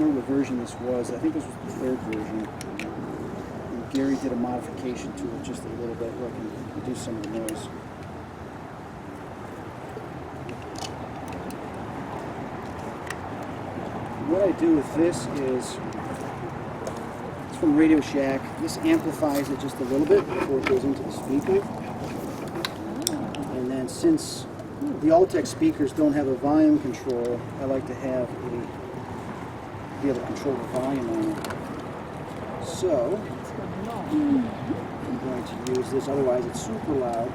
remember what version this was. I think this was the third version. And Gary did a modification to it just a little bit where I can reduce some of the noise. What I do with this is, it's from Radio Shack. This amplifies it just a little bit before it goes into the speaker. And then since the Altec speakers don't have a volume control, I like to have be able to control the volume on it. So, I'm going to use this, otherwise it's super loud.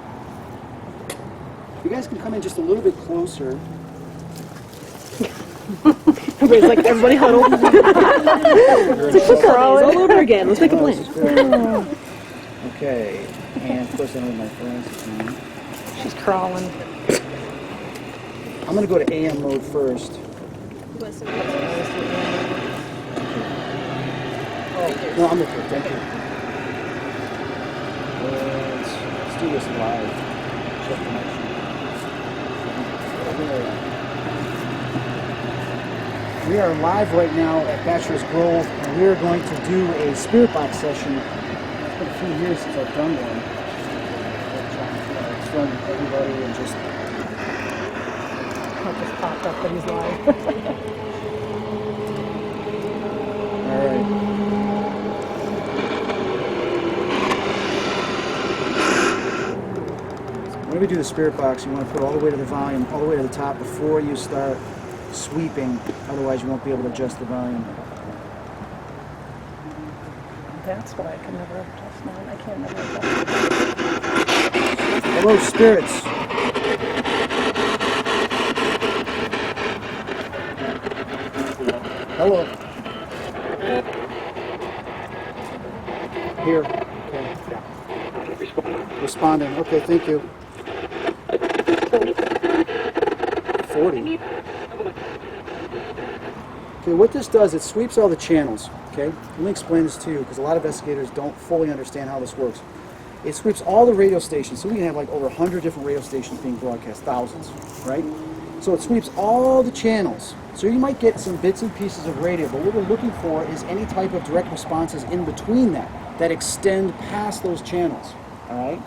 You guys can come in just a little bit closer. Everybody's like, everybody huddle. All over again. Let's make a plan. Okay, and of course I know my friends. She's crawling. I'm going to go to AM mode first. Oh, no, I'm okay. Thank you. Let's do this live. Check the next one. We are live right now at Bachelor's Grove, and we are going to do a spirit box session. It's been a few years since I've done one. It's fun for everybody and just... It just popped up that he's live. All right. Whenever you do the spirit box, you want to put all the way to the volume, all the way to the top before you start sweeping. Otherwise, you won't be able to adjust the volume. That's what I can never adjust mine. I can't never adjust. Hello, spirits. Hello. Here. Okay. Responding. Okay, thank you. 40. Okay, what this does, it sweeps all the channels. Okay, let me explain this to you because a lot of investigators don't fully understand how this works. It sweeps all the radio stations, so we can have like over 100 different radio stations being broadcast, thousands, right? So it sweeps all the channels. So you might get some bits and pieces of radio, but what we're looking for is any type of direct responses in between that extend past those channels, all right?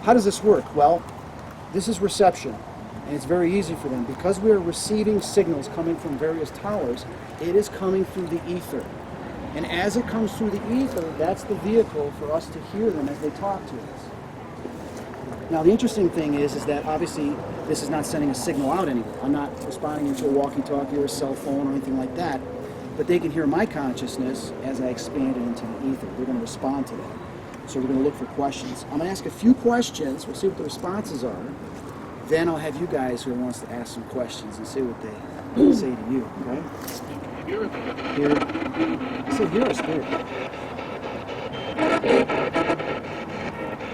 How does this work? Well, this is reception, and it's very easy for them. Because we are receiving signals coming from various towers, it is coming through the ether. And as it comes through the ether, that's the vehicle for us to hear them as they talk to us. Now, the interesting thing is that obviously this is not sending a signal out anywhere. I'm not responding into a walkie-talkie or a cell phone or anything like that. But they can hear my consciousness as I expand it into the ether. They're going to respond to that. So we're going to look for questions. I'm going to ask a few questions. We'll see what the responses are. Then I'll have you guys who wants to ask some questions and see what they say to you. Okay? Here. I said you're a spirit.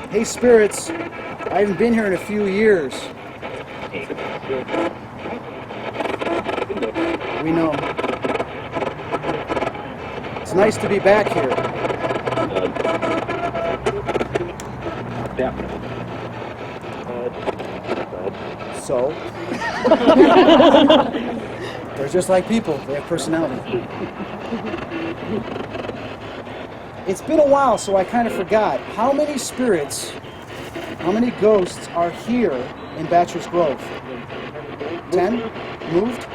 Hey, spirits. I haven't been here in a few years. We know. It's nice to be back here. So? They're just like people. They have personality. It's been a while, so I kind of forgot. How many spirits, how many ghosts are here in Bachelor's Grove? 10? Moved?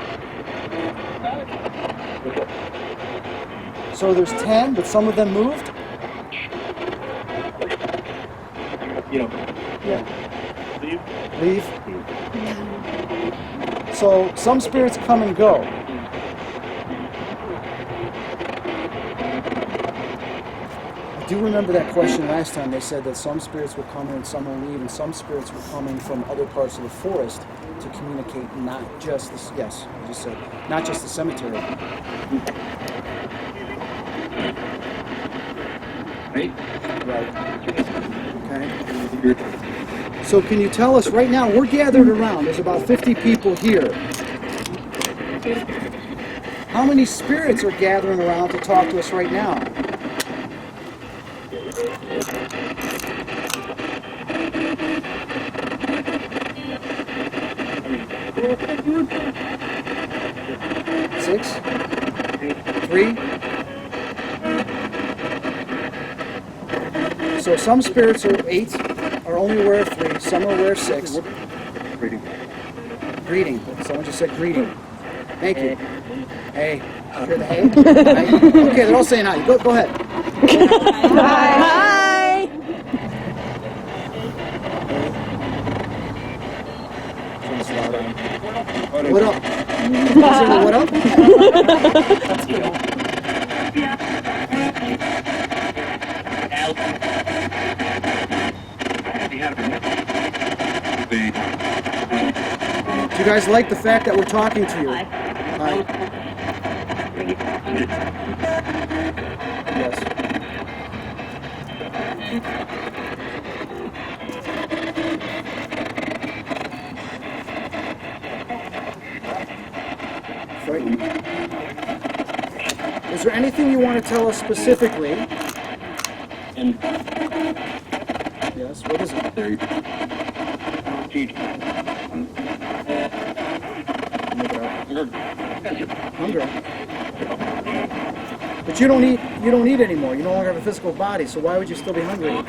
So there's 10, but some of them moved? Yeah. Leave? So some spirits come and go. I do remember that question last time. They said that some spirits were coming and some will leave, and some spirits were coming from other parts of the forest to communicate, not just the, yes, I just said, not just the cemetery. Right. Okay. So can you tell us right now, we're gathered around, there's about 50 people here. How many spirits are gathering around to talk to us right now? Six? 3? So some spirits are 8, are only aware of 3. Some are aware of 6. Greeting. Greeting. Someone just said greeting. Thank you. Hey. Hear the hey? Hey? Okay, they're all saying hi. Go ahead. Hi. What up? What up? Do you guys like the fact that we're talking to you? Hi. Yes. Frightening. Is there anything you want to tell us specifically? Yes, what is it? Hunger. But you don't eat anymore. You no longer have a physical body, so why would you still be hungry?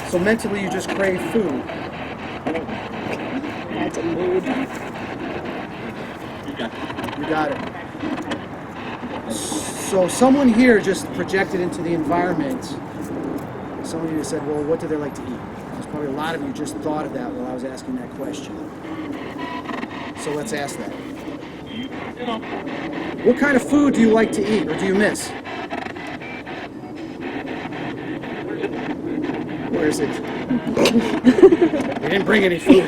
So mentally you just crave food. That's a mood. You got it. So someone here just projected into the environment. Some of you said, well, what do they like to eat? There's probably a lot of you just thought of that while I was asking that question. So let's ask that. What kind of food do you like to eat or do you miss? Where is it? We didn't bring any food.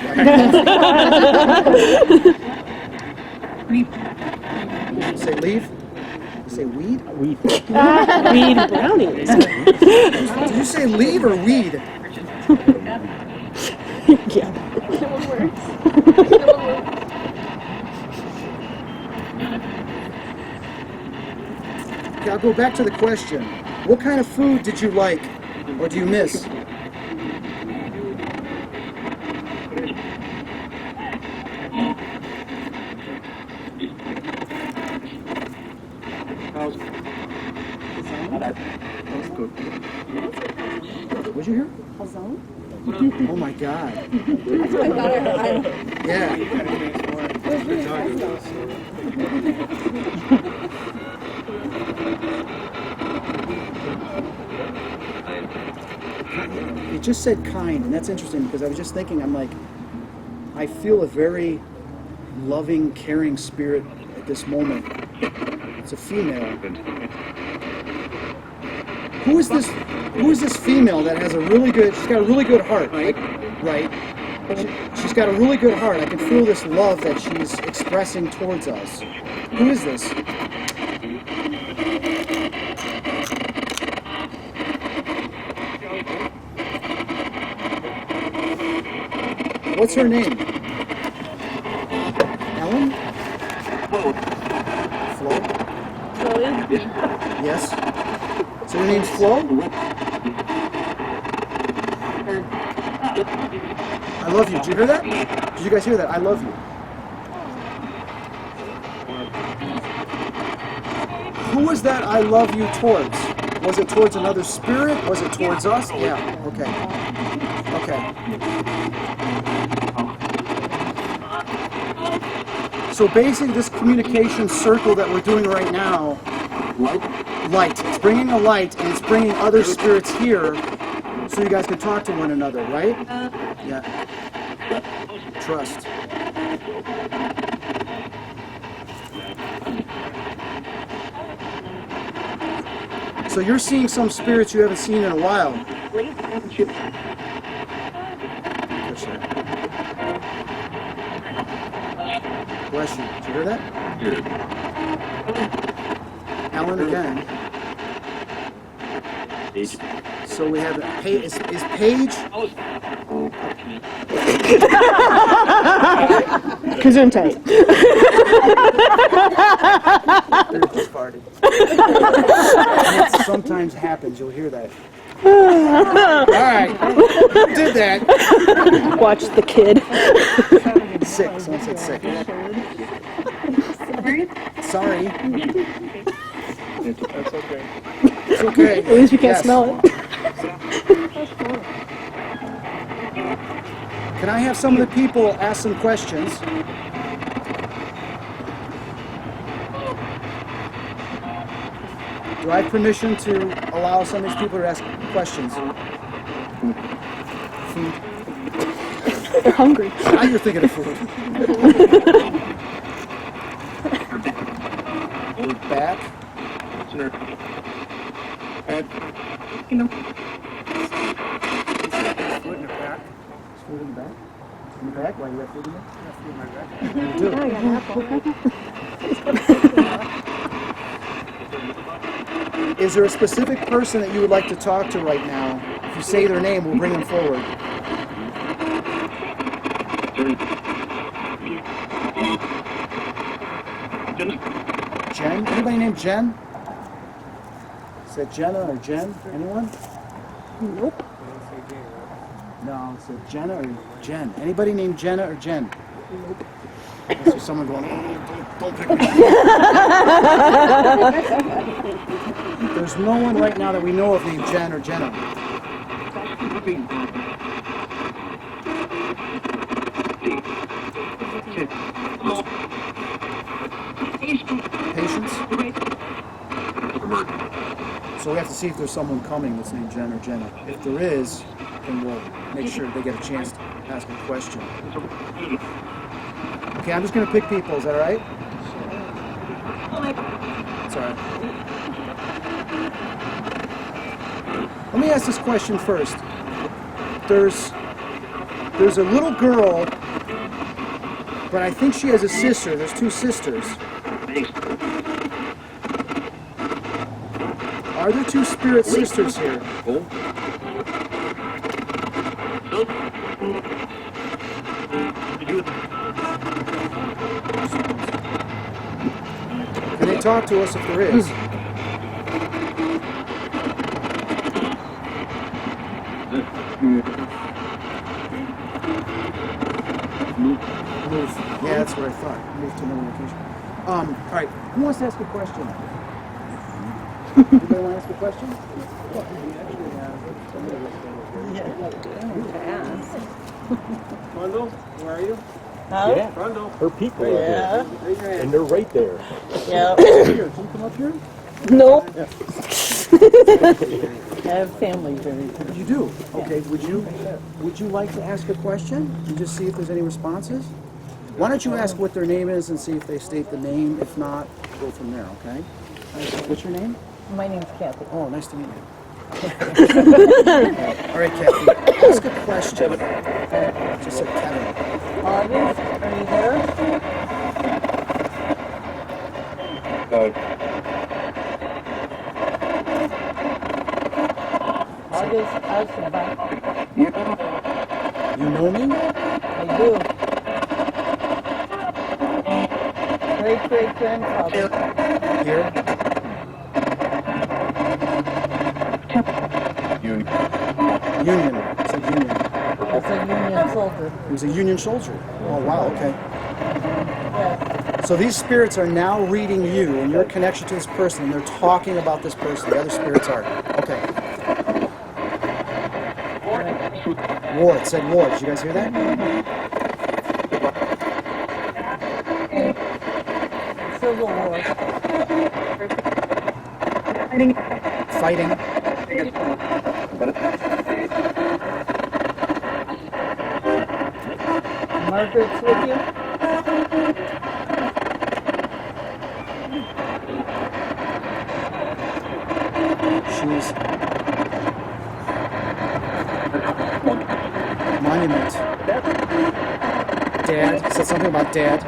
Say leave? Say weed? Weed. Weed brownies. Did you say leave or weed? Yeah. Okay, I'll go back to the question. What kind of food did you like or do you miss? What'd you hear? Oh my God. Yeah. It just said kind, and that's interesting because I was just thinking, I'm like, I feel a very loving, caring spirit at this moment. It's a female. Who is this female that has a really good, she's got a really good heart, right? Right. She's got a really good heart. I can feel this love that she's expressing towards us. Who is this? What's her name? Ellen? Flo? Yes. So your name's Flo? I love you. Did you hear that? Did you guys hear that? I love you. Who was that I love you towards? Was it towards another spirit? Was it towards us? Yeah. Okay. Okay. So basically this communication circle that we're doing right now, light. It's bringing a light and it's bringing other spirits here so you guys can talk to one another, right? Yeah. Trust. So you're seeing some spirits you haven't seen in a while. Bless you. Did you hear that? Ellen again. So we have is Paige? Gesundheit. Party. It sometimes happens. You'll hear that. All right. Did that. Watch the kid. Sick. Someone said sick. Sorry. That's okay. It's okay. At least you can't Yes. smell it. Can I have some of the people ask some questions? Do I have permission to allow some of these people to ask questions? Food. They're hungry. Now you're thinking of food. We're back. Foot in the back. Food in the back? In the back? Why you have food in there? Foot in my back. You do. Is there a specific person that you would like to talk to right now? If you say their name, we'll bring them forward. Jen? Anybody named Jen? Is that Jenna or Jen? Anyone? Nope. No, it's a Jenna or Jen. Anybody named Jenna or Jen? Nope. There's someone going, oh, don't pick me. There's no one right now that we know of named Jen or Jenna. Patience? So we have to see if there's someone coming that's named Jen or Jenna. If there is, then we'll make sure they get a chance to ask a question. Okay, I'm just going to pick people. Is that all right? It's all right. Let me ask this question first. There's a little girl, but I think she has a sister. There's two sisters. Are there two spirit sisters here? Can they talk to us if there is? Move. Yeah, that's what I thought. Move to another location. All right. Who wants to ask a question? Anybody want to ask a question? Rondo, where are you? Huh? Yeah, Rondo. her people are Yeah. there, Raise your hand. and they're right there. Yeah. Here, can you come up here? Nope. I have family very good. You do? Okay, would you like to ask a question and just see if there's any responses? Why don't you ask what their name is and see if they state the name? If not, go from there, okay? What's your name? My name's Kathy. Oh, nice to meet you. All right, Kathy, ask a question. Just said Kevin. August, are you there? August Eisenbach. You know me? I do. Great-great-grandfather. Here? Union. It's a union. As a Union soldier. He was a Union soldier. Oh, wow, okay. Yes. So these spirits are now reading you and your connection to this person, and they're talking about this person. The other spirits are. Okay. War. It said war. Did you guys hear that? Civil War. Fighting. Margaret's with you? She's monument. Dad. It said something about dad.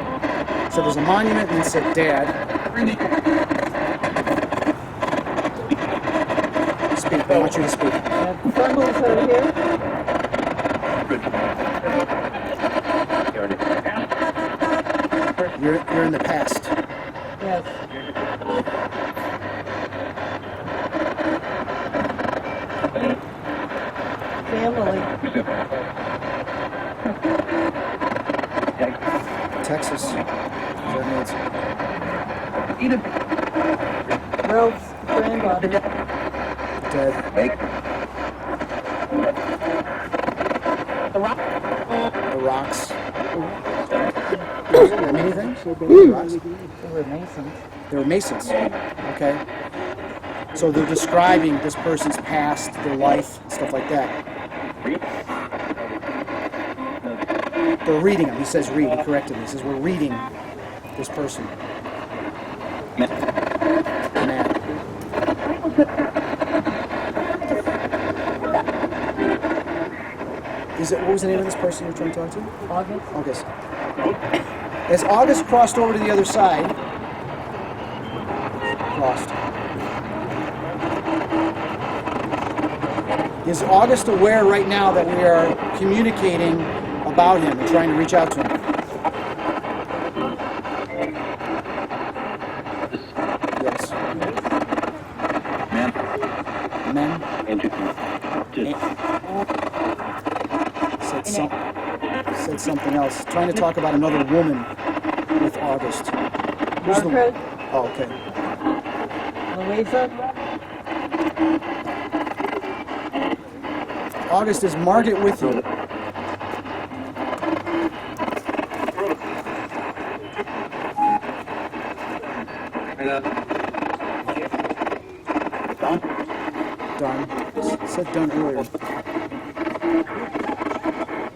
So there's a monument and it said dad. Speak. I want you to speak. Bundles are here. You're in the past. Yes. Family. Texas. Ralph's granddaughter. Dead. The rock. The rocks. There are many things. Rocks. They were Masons. They were Masons. Okay. So they're describing this person's past, their life, stuff like that. They're reading them. He says read. He corrected me. He says we're reading this person. Man. What was the name of this person you're trying to talk to? August. As August crossed over to the other side, is August aware right now that we are communicating about him and trying to reach out to him? Yes. Men. Said something else. Trying to talk about another woman with August. Who's Margaret. Oh, okay. Louisa. August, is Margaret with you? Done. Said done earlier.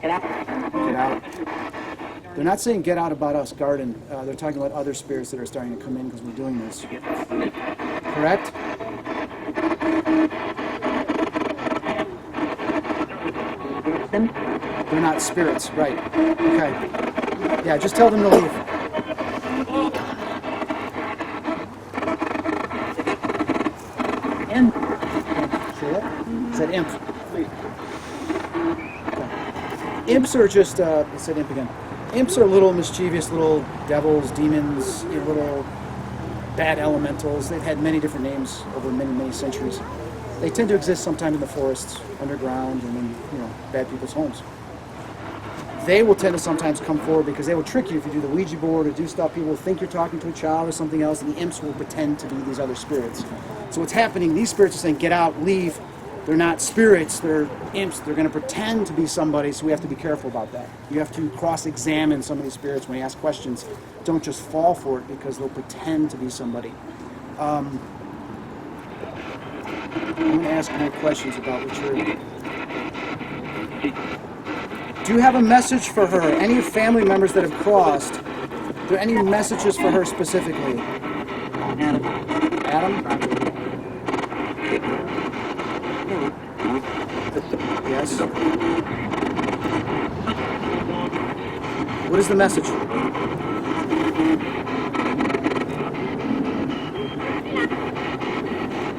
Get out. They're not saying get out about us, garden. They're talking about other spirits that are starting to come in because we're doing this. Correct? They're not spirits, right. Okay. Yeah, just tell them to leave. Imp. Say that? Is that imp? Okay. Imps are just, I said imp again. Imps are little mischievous little devils, demons, little bad elementals. They've had many different names over many, many centuries. They tend to exist sometime in the forests, underground, and in bad people's homes. They will tend to sometimes come forward because they will trick you if you do the Ouija board or do stuff. People will think you're talking to a child or something else, and the imps will pretend to be these other spirits. So what's happening, these spirits are saying, get out, leave. They're not spirits, they're imps. They're going to pretend to be somebody, so we have to be careful about that. You have to cross-examine some of these spirits when you ask questions. Don't just fall for it because they'll pretend to be somebody. I'm going to ask more questions about what you're... Do you have a message for her? Any family members that have crossed? Are there any messages for her specifically? Adam? Yes? What is the message?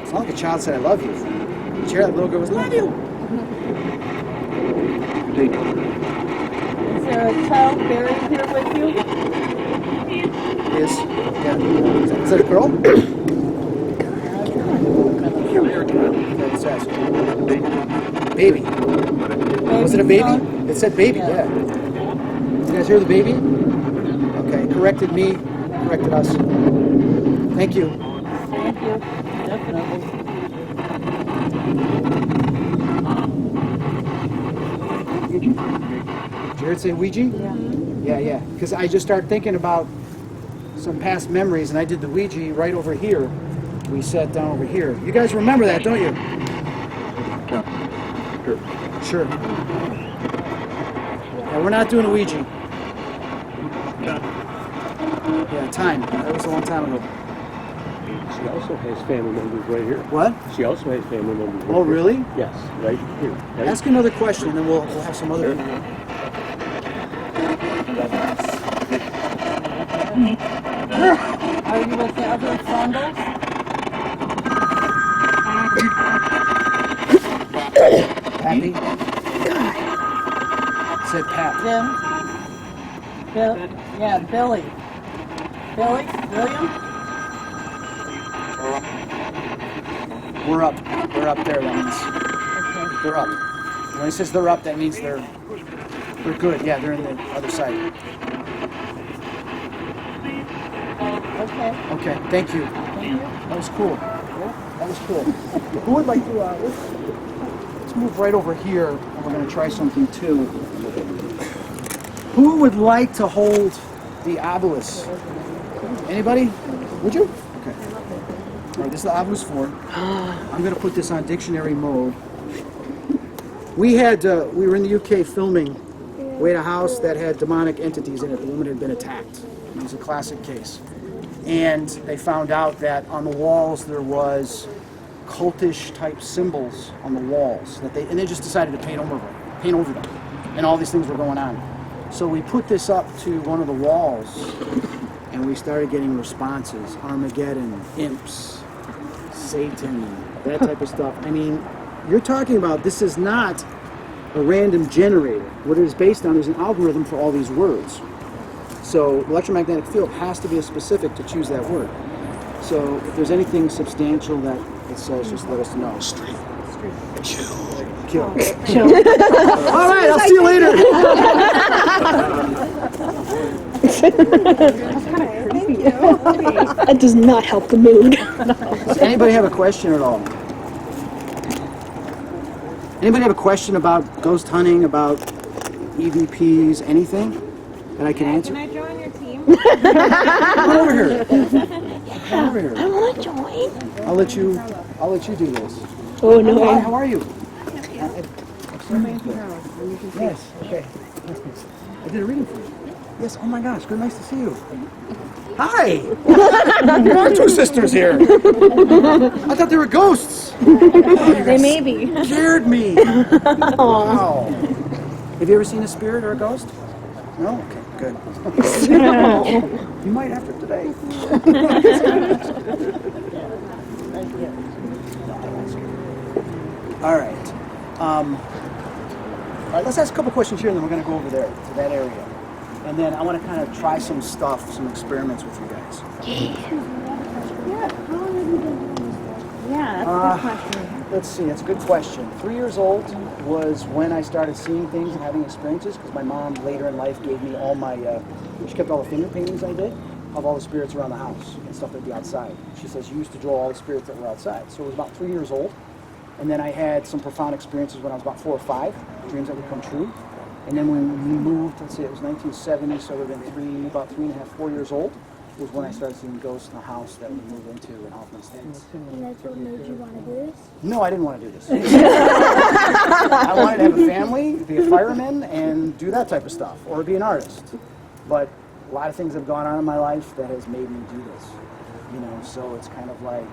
It's not like a child said, I love you. Did you hear that little girl was, love you? Is there a child buried here with you? Yes. Yeah. Is that a girl? It says. Baby. Was it a baby? It said baby, yeah. Did you guys hear the baby? Okay. Corrected me. Corrected us. Thank you. Thank you. Definitely. Did you hear it say Ouija? Yeah. Because I just started thinking about some past memories, and I did the Ouija right over here. We sat down over here. You guys remember that, don't you? Sure. Yeah, we're not doing a Ouija. Yeah, time. That was a long time ago. She also has family members right here. What? She also has family members right Oh, here. really? Yes, right here. Right? Ask another question, and then we'll have some other... Are you with the other Frondles? Pappy? Said Pat. Jim? Yeah, Billy. Billy? William? We're up. They're up there, that means. Okay. They're up. When he says they're up, that means they're They're good. Yeah, they're in the other side. Okay. Okay, thank you. That was cool. That was cool. Who would like to, let's move right over here, and we're going to try something too. Who would like to hold the obelisk? Anybody? Would you? Okay. All right, this is the obelisk 4. I'm going to put this on dictionary mode. We were in the UK filming. We had a house that had demonic entities in it. The woman had been attacked. It was a classic case. And they found out that on the walls there was cultish type symbols on the walls and they just decided to paint over them. And all these things were going on. So we put this up to one of the walls and we started getting responses. Armageddon, imps, Satan, that type of stuff. I mean, you're talking about, this is not a random generator. What it is based on is an algorithm for all these words. So electromagnetic field has to be a specific to choose that word. So if there's anything substantial that it says, just let us know. Street. Kill. All right, I'll see you later. That does not help the mood. Does anybody have a question at all? Anybody have a question about ghost hunting, about EVPs, anything that I can answer? Can I join your team? Come over here. Come over here. I want to join. I'll let you do this. Oh no. Hi, how are you? Yes. Okay. I did a reading for you. Yes. Oh my gosh. Good. Nice to see you. Hi. There are 2 sisters here. I thought they were ghosts. They may be. Scared me. Wow. Have you ever seen a spirit or a ghost? No? Okay, good. You might after today. All right. All right, let's ask a couple questions here, and then we're going to go over there, to that area. And then I want to kind of try some stuff, some experiments with you guys. Yeah, that's a good question. Let's see, that's a good question. 3 years old was when I started seeing things and having experiences, because my mom later in life gave me all my, she kept all the finger paintings I did of all the spirits around the house and stuff that'd be outside. She says you used to draw all the spirits that were outside. So it was about 3 years old. And then I had some profound experiences when I was about 4 or 5, dreams that would come true. And then when we moved, let's say it was 1970, so I would have been about 3.5, 4 years old, was when I started seeing ghosts in the house that we moved into in Hoffman Estates. And that's what made you want to do this? No, I didn't want to do this. I wanted to have a family, be a fireman, and do that type of stuff, or be an artist. But a lot of things have gone on in my life that has made me do this. You know, so it's kind of like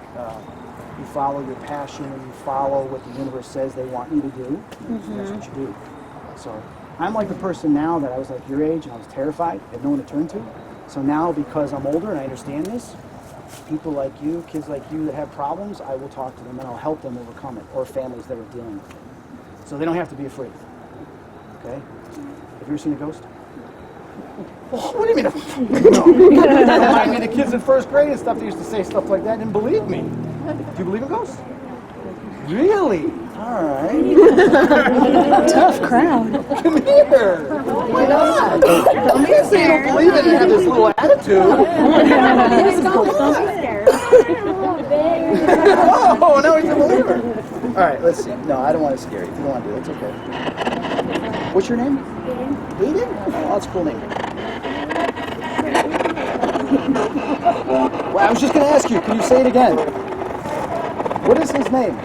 you follow your passion and you follow what the universe says they want you to do, and that's what you do. So I'm like the person now that I was like your age and I was terrified, I had no one to turn to. So now, because I'm older and I understand this, people like you, kids like you that have problems, I will talk to them and I'll help them overcome it, or families that are dealing with it. So they don't have to be afraid. Okay? Have you ever seen a ghost? Oh, what do you mean? No. I mean, the kids in first grade and stuff, they used to say stuff like that and didn't believe me. Do you believe in ghosts? Really? All right. Tough crowd. Come here. Why not? I'm going to say you don't believe it and have this little attitude. Oh, no, he's a believer. All right, let's see. No, I don't want to scare you. If you don't want to do it, it's okay. What's your name? Aiden. Oh, that's a cool name. Well, I was just going to ask you. Can you say it again? What is his name?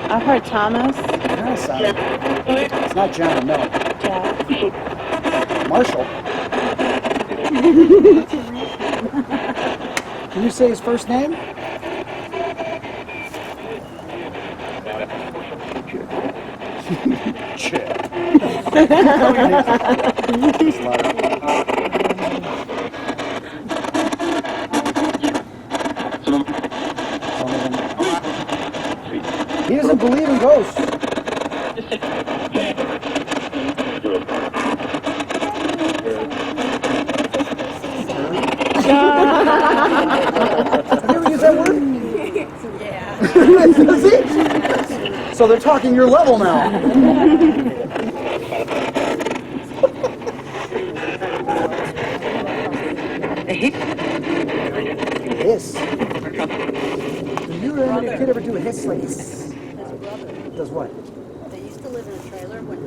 I've heard Thomas. Yes, it's not John, no. Jack. Marshall. Can you say his first name? Chip. He doesn't believe in ghosts. Have you ever used that word? Yeah. So they're talking your level now. Hiss. Do you or any kid ever do a hiss like this? His brother. Does what? They used to live in a trailer when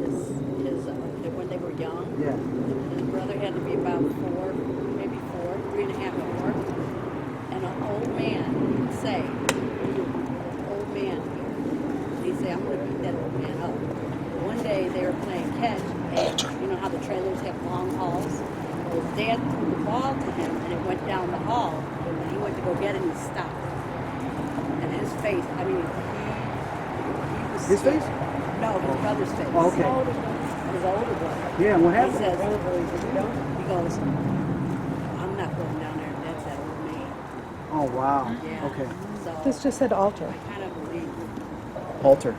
when they were young. Yeah. His brother had to be about 3.5, 4. And an old man would say, old man here. He'd say, I'm going to beat that old man up. One day they were playing catch, and you know how the trailers have long halls? Well, his dad threw the ball to him, and it went down the hall. And he went to go get it, and he stopped. And his face, I mean, he was... His face? No, his brother's face. Oh, okay. His older brother. Yeah, what He happened? says, he goes, I'm not going down there, that's that old man. Oh, wow. Yeah. Okay. So This just said altar. I kind of believe it. Altar.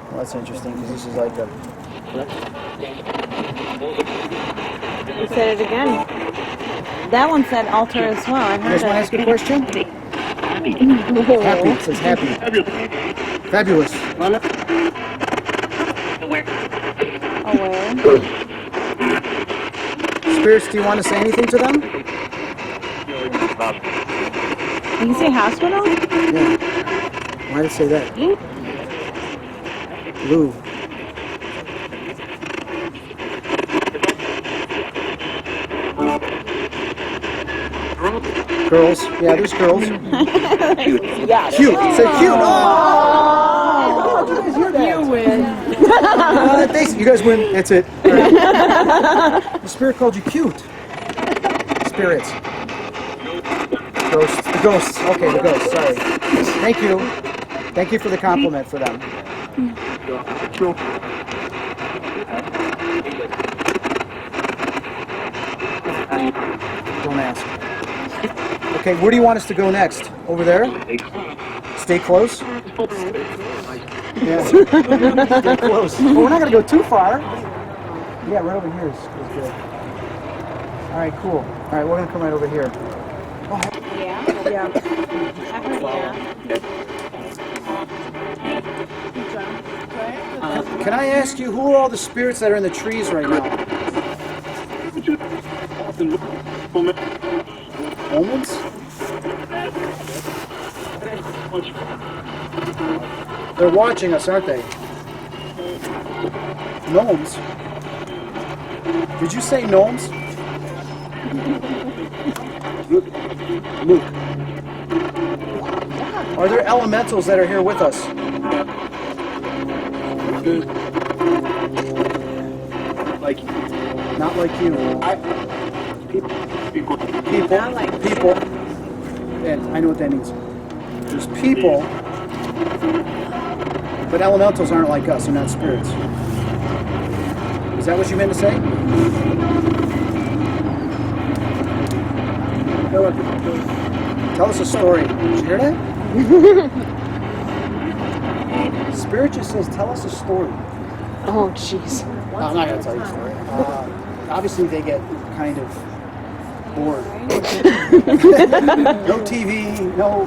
Well, that's interesting because this is like a... You said it again. That one said altar as well. I You heard guys want to ask it. a question? Happy. It says happy. Fabulous. Aware. Spirits, do you want to say anything to them? You can say hospital? Yeah. Why did it say that? Lou. Girls. Yeah, there's girls. Yeah. Cute. Say cute. Oh! Did you guys hear that? You win. You guys win. That's it. All right. The spirit called you cute. Spirits. Ghosts. The ghosts. Okay, the ghosts. Sorry. Thank you. Thank you for the compliment for them. Don't ask. Okay, where do you want us to go next? Over there? Stay close? Yeah. Stay close. Well, we're not going to go too far. Yeah, right over here is good. All right, cool. All right, we're going to come right over here. Yeah. Yeah. I heard yeah. Can I ask you, who are all the spirits that are in the trees right now? Omens? They're watching us, aren't they? Gnomes? Did you say gnomes? Luke. Are there elementals that are here with us? Like, Not like you. people. People. And I know what that means. There's people, but elementals aren't like us. They're not spirits. Is that what you meant to say? Tell us a story. Did you hear that? Spirit just says, tell us a story. Oh, jeez. I'm not going to tell you a story. Obviously, they get kind of bored. No TV, no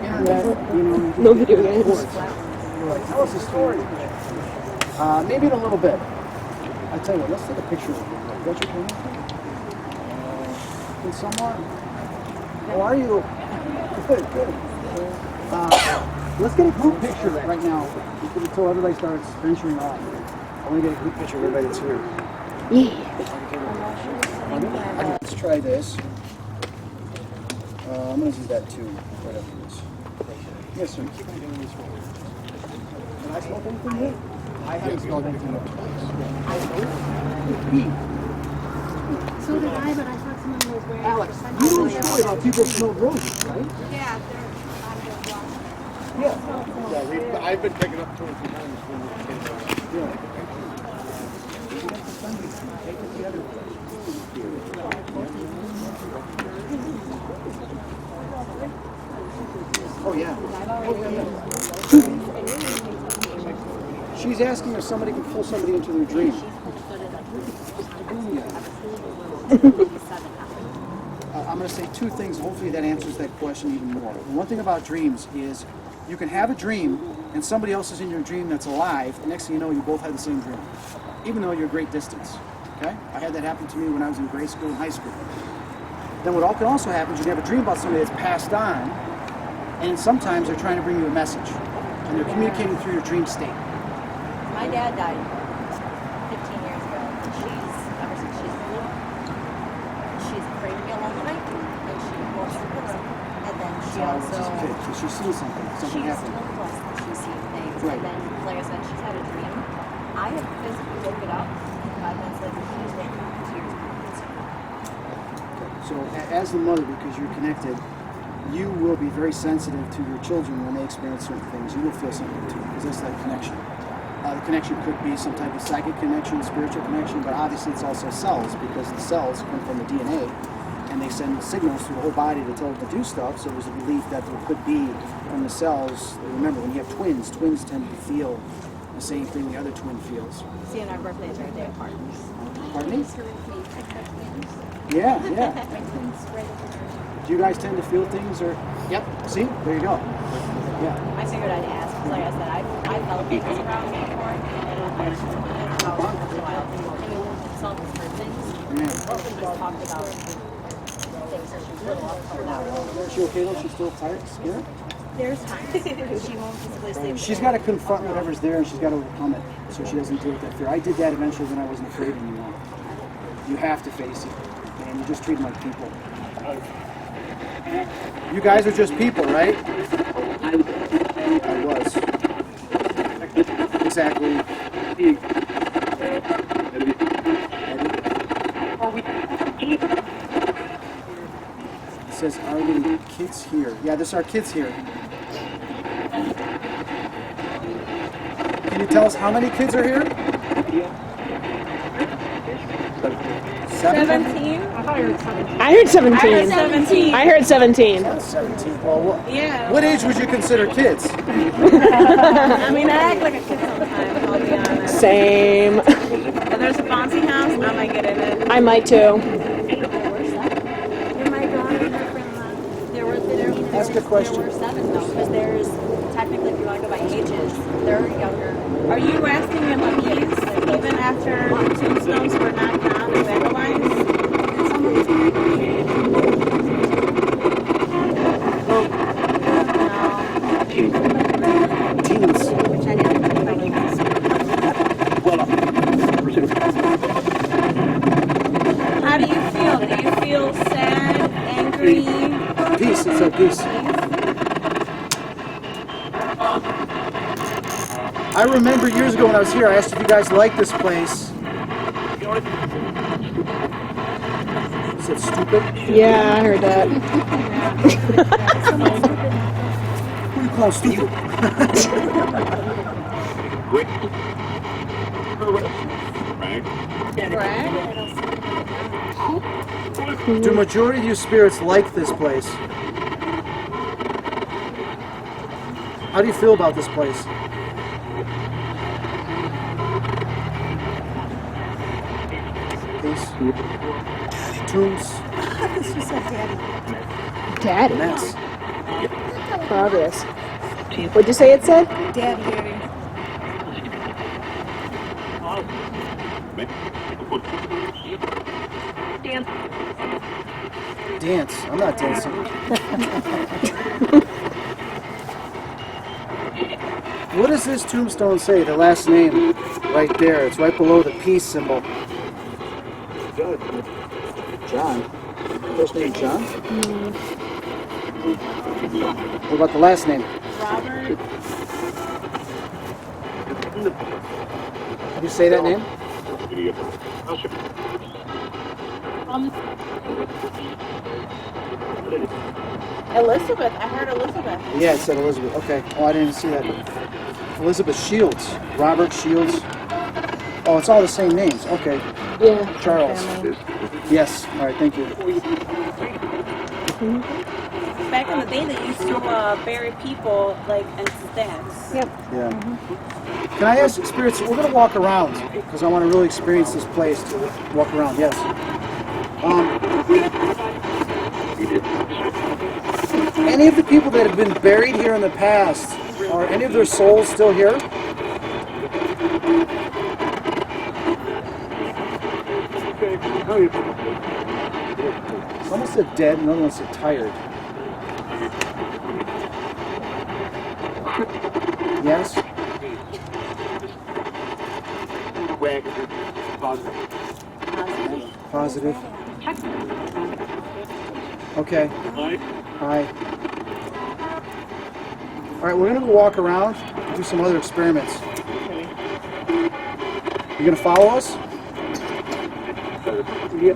internet, No video games. bored. You're like, tell us a story. Maybe in a little bit. I tell you what, let's take a picture of you. Got your camera? Can someone? How are you? Good, good. Let's get a group picture right now until everybody starts venturing off. I want to get a group picture of everybody that's here. Let's try this. I'm going to do that too, right after this. Yes, sir. Can I smoke anything yet? I haven't smelled anything yet. So did I, but I thought someone was wearing Alex, you know the story about people who smell roses, right? Yeah, Yeah. I've been taken up 2 or 3 times when we came down. Yeah. Oh yeah. She's asking if somebody can pull somebody into their dream. I'm going to say 2 things. Hopefully that answers that question even more. One thing about dreams is you can have a dream and somebody else is in your dream that's alive, the next thing you know, you both had the same dream, even though you're a great distance. Okay? I had that happen to me when I was in grade school and high school. Then what can also happen is you can have a dream about somebody that's passed on, and sometimes they're trying to bring you a message, and they're communicating through your dream state. My dad died 15 years ago. Ever since she's been little, she's afraid to be alone at night, and she wants to cook something. And then she also, She's a kid, so she's seen something she's happened. told us that she's seen things. Right. And then, like I said, she's had a dream. I have physically woke it up, and 5 minutes later, she's waking up with tears in her eyes. So as the mother, because you're connected, you will be very sensitive to your children when they experience certain things. You will feel something too, because that's that connection. The connection could be some type of psychic connection, spiritual connection, but obviously it's also cells, because the cells come from the DNA, and they send signals through the whole body to tell it to do stuff. So there's a belief that there could be from the cells. Remember, when you have twins, twins tend to feel the same thing the other twin feels. See, and our birthdays are a day apart. Pardon me? Yeah. Do you guys tend to feel things, or? Yep. See, there you go. Yeah. I figured I'd ask, because like I said, I felt things around me before, and I just wanted to know once in a while. Some for things. Yeah. Or we just talked about things that she's little up from now. Is she okay though? She's still tired, scared? There's times she won't physically sleep. She's got to confront whatever's there, and she's got to overcome it, so she doesn't deal with that fear. I did that eventually when I wasn't afraid anymore. You have to face it, and you just treat them like people. You guys are just people, right? I was. Exactly. It says, are the kids here? Yeah, there's our kids here. Can you tell us how many kids are here? 17? I heard 17. 17. I heard 17. That's 17. Well, Yeah. what age would you consider kids? I mean, I act like a kid sometimes, I'll be honest. Same. If there's a bouncy house, I might get in it. I might too. Ask a question. There were 7 though, because there's technically, if you want to go by ages, they're younger. Are you asking him of these, even after tombstones were knocked down and vandalized? Teens. Which I didn't know. How do you feel? Do you feel sad, angry? Peace. It said peace. I remember years ago when I was here, I asked if you guys like this place. Is it stupid? Yeah, I heard that. Who do you call stupid? Do majority of you spirits like this place? How do you feel about this place? Peace. Tombs. Daddy. Mess. Obvious. What'd you say it said? Dance. I'm not dancing. What does this tombstone say? The last name right there. It's right below the peace symbol. John. First name John? What about the last name? Robert? Did you say that name? Elizabeth. I heard Elizabeth. Yeah, it said Elizabeth. Okay. Oh, I didn't see that. Elizabeth Shields. Robert Shields. Oh, it's all the same names. Okay. Yeah. Charles. Yes. All right. Thank you. Back in the day, they used to bury people like in stacks. Yep. Yeah. Can I ask spirits? We're going to walk around because I want to really experience this place. To walk around. Yes. Any of the people that have been buried here in the past, Are any of their souls still here? How you? Someone said dead, and another one said tired. Yes? Positive. Okay. Hi. All right, we're gonna go walk around and do some other experiments. You gonna follow us? Yeah.